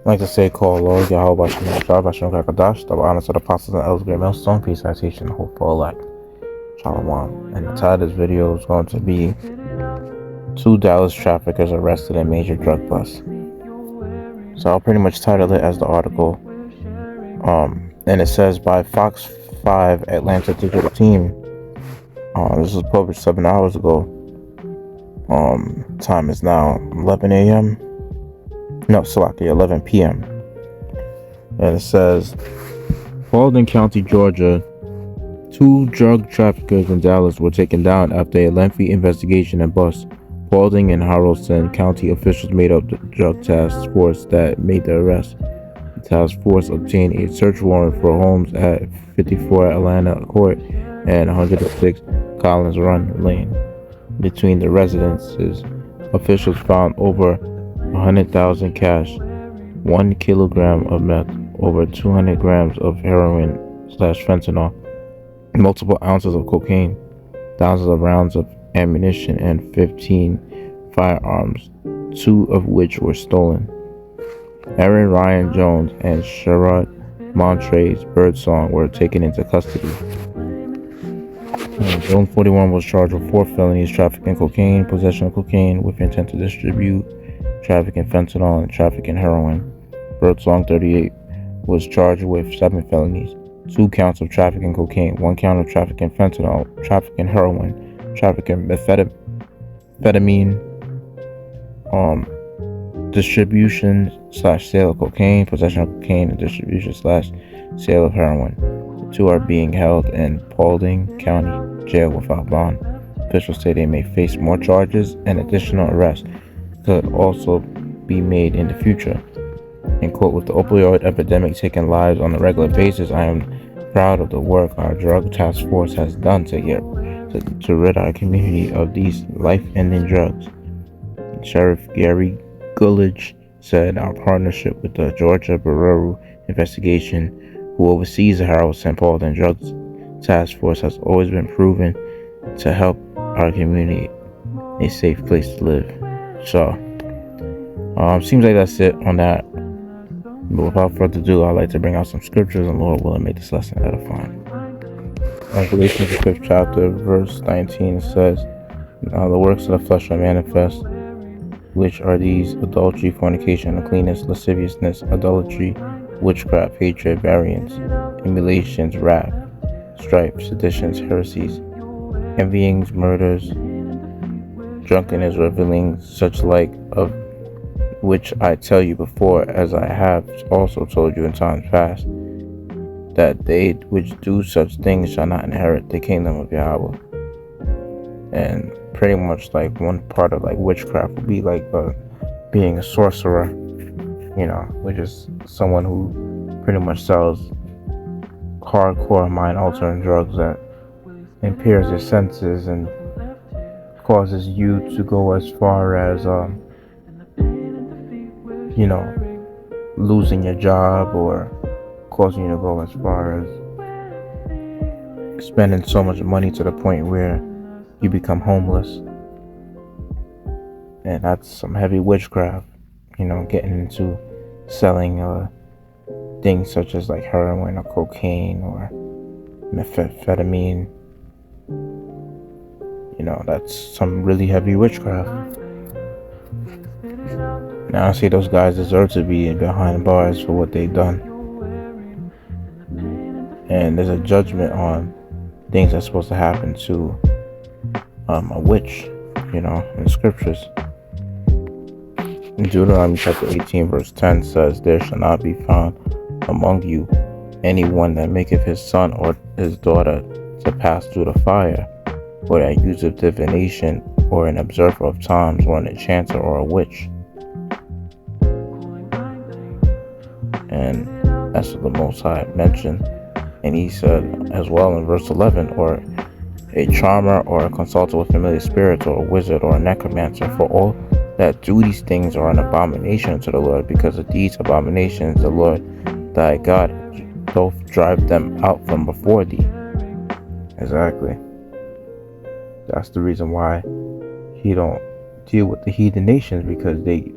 like to say, call Lord Yahweh Bashem Shah Bashem Kakadash, the honors of the apostles and elders, great millstone, peace, citation, hope for elect. Shalom. And the title of this video is going to be 2 Dallas traffickers arrested in major drug bust. So I'll pretty much title it as the article. And it says by Fox 5 Atlanta Digital Team. This was published 7 hours ago. Time is now 11 a.m. No, Salaki, 11 p.m. And it says, Paulding County, Georgia, 2 drug traffickers in Dallas were taken down after a lengthy investigation and bust. Paulding and Haralson County officials made up the drug task force that made the arrest. The task force obtained a search warrant for homes at 54 Atlanta Court and 106 Collins Run Lane. Between the residences, officials found over 100,000 cash, 1 kilogram of meth, over 200 grams of heroin/fentanyl, multiple ounces of cocaine, thousands of rounds of ammunition, and 15 firearms, 2 of which were stolen. Aaron Ryan Jones and Sherrod Montrez Birdsong were taken into custody. Jones, 41, was charged with 4 felonies: trafficking cocaine, possession of cocaine with intent to distribute, trafficking fentanyl, and trafficking heroin. Birdsong, 38, was charged with 7 felonies: 2 counts of trafficking cocaine, 1 count of trafficking fentanyl, trafficking heroin, trafficking methamphetamine, distribution/sale of cocaine, possession of cocaine, and distribution/sale of heroin. The 2 are being held in Paulding County Jail without bond. Officials say they may face more charges, and additional arrests could also be made in the future. In quote, with the opioid epidemic taking lives on a regular basis, I am proud of the work our drug task force has done to rid our community of these life-ending drugs. Sheriff Gary Gullidge said our partnership with the Georgia Bureau Investigation, who oversees the Haralson Paulding Drugs Task Force, has always been proven to help our community a safe place to live. So, seems like that's it on that. But without further ado, I'd like to bring out some scriptures, and Lord willing, make this lesson edifying. Galatians, the 5th chapter, verse 19 says, Now the works of the flesh are manifest, which are these: adultery, fornication, uncleanness, lasciviousness, idolatry, witchcraft, hatred, variance, emulations, wrath, strife, seditions, heresies, envyings, murders, drunkenness, revelings, such like, of which I tell you before, as I have also told you in times past, that they which do such things shall not inherit the kingdom of Yahweh. And pretty much like one part of like witchcraft would be like being a sorcerer, which is someone who pretty much sells hardcore mind-altering drugs that impairs your senses and causes you to go as far as losing your job, or causing you to go as far as spending so much money to the point where you become homeless. And that's some heavy witchcraft, getting into selling things such as like heroin or cocaine or methamphetamine. That's some really heavy witchcraft. Now I see those guys deserve to be behind bars for what they've done. And there's a judgment on things that's supposed to happen to a witch, in the scriptures. In Deuteronomy chapter 18 verse 10 says, There shall not be found among you anyone that maketh his son or his daughter to pass through the fire, or that useth divination, or an observer of times, or an enchanter, or a witch. And that's what the Most High mentioned. And he said as well in verse 11, or a charmer, or a consultant with familiar spirits, or a wizard, or a necromancer, for all that do these things are an abomination to the Lord. Because of these abominations the Lord thy God doth drive them out from before thee. Exactly. That's the reason why he don't deal with the heathen nations, because they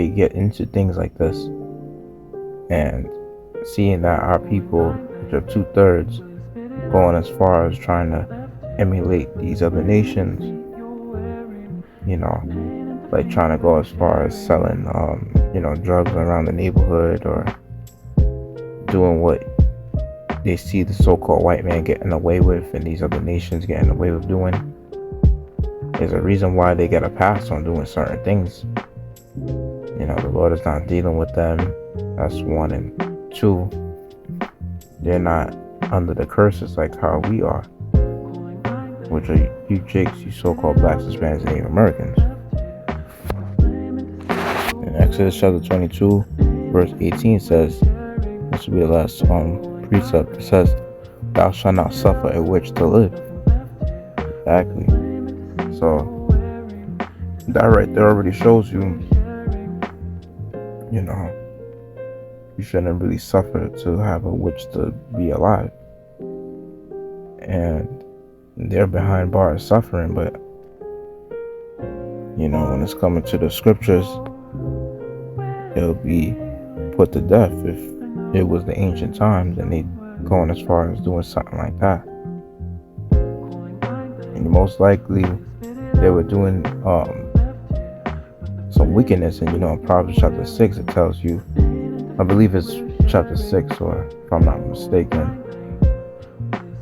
get into things like this. And seeing that our people, which are 2/3, going as far as trying to emulate these other nations, like trying to go as far as selling, drugs around the neighborhood, or doing what they see the so-called white man getting away with and these other nations getting away with doing. There's a reason why they get a pass on doing certain things. The Lord is not dealing with them. That's one. And two, they're not under the curses like how we are, which are you Jakes, you so-called blacks, Hispanics, and Native Americans. In Exodus chapter 22, verse 18 says, this will be the last precept. It says, "Thou shalt not suffer a witch to live." Exactly. So that right there already shows you, you shouldn't really suffer to have a witch to be alive. And they're behind bars suffering, but when it's coming to the scriptures, they'll be put to death. If it was the ancient times and they going as far as doing something like that, and most likely they were doing some wickedness. And in Proverbs chapter 6, it tells you, I believe it's chapter 6, or if I'm not mistaken,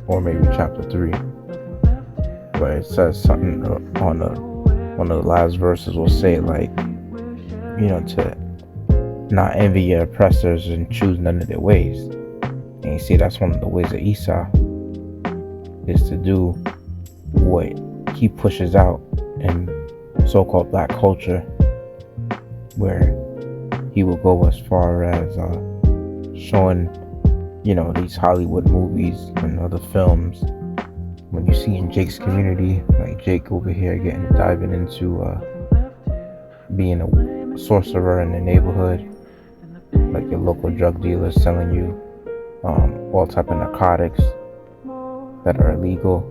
or maybe chapter 3, but it says something on one of the last verses will say, like, to not envy your oppressors and choose none of their ways. And you see, that's one of the ways of Esau, is to do what he pushes out in so-called black culture, where he will go as far as showing, these Hollywood movies and other films. When you see in Jake's community, like Jake over here diving into being a sorcerer in the neighborhood, like your local drug dealers selling you all type of narcotics that are illegal,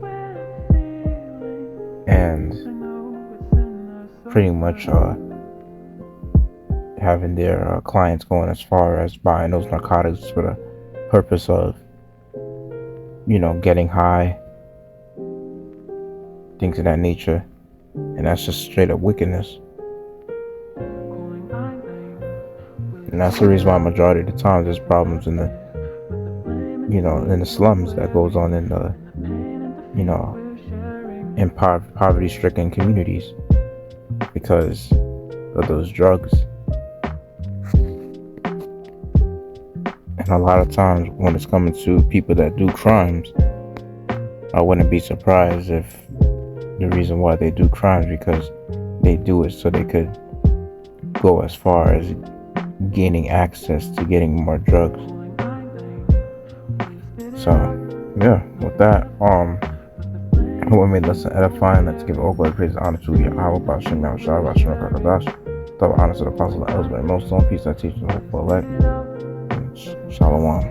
and pretty much having their clients going as far as buying those narcotics for the purpose of, getting high, things of that nature. And that's just straight up wickedness. And that's the reason why majority of the times there's problems in the in the slums that goes on in the in poverty stricken communities, because of those drugs. And a lot of times when it's coming to people that do crimes, I wouldn't be surprised if the reason why they do crimes because they do it so they could go as far as gaining access to getting more drugs. So yeah, with that, when we listen edifying, let's give all glory, praise, and honor to Yahweh, Bashem, Yasharahla, Yasharahla, double honor to the apostles, the elders, but most on peace and teachers, the hopeful elect. Shalom.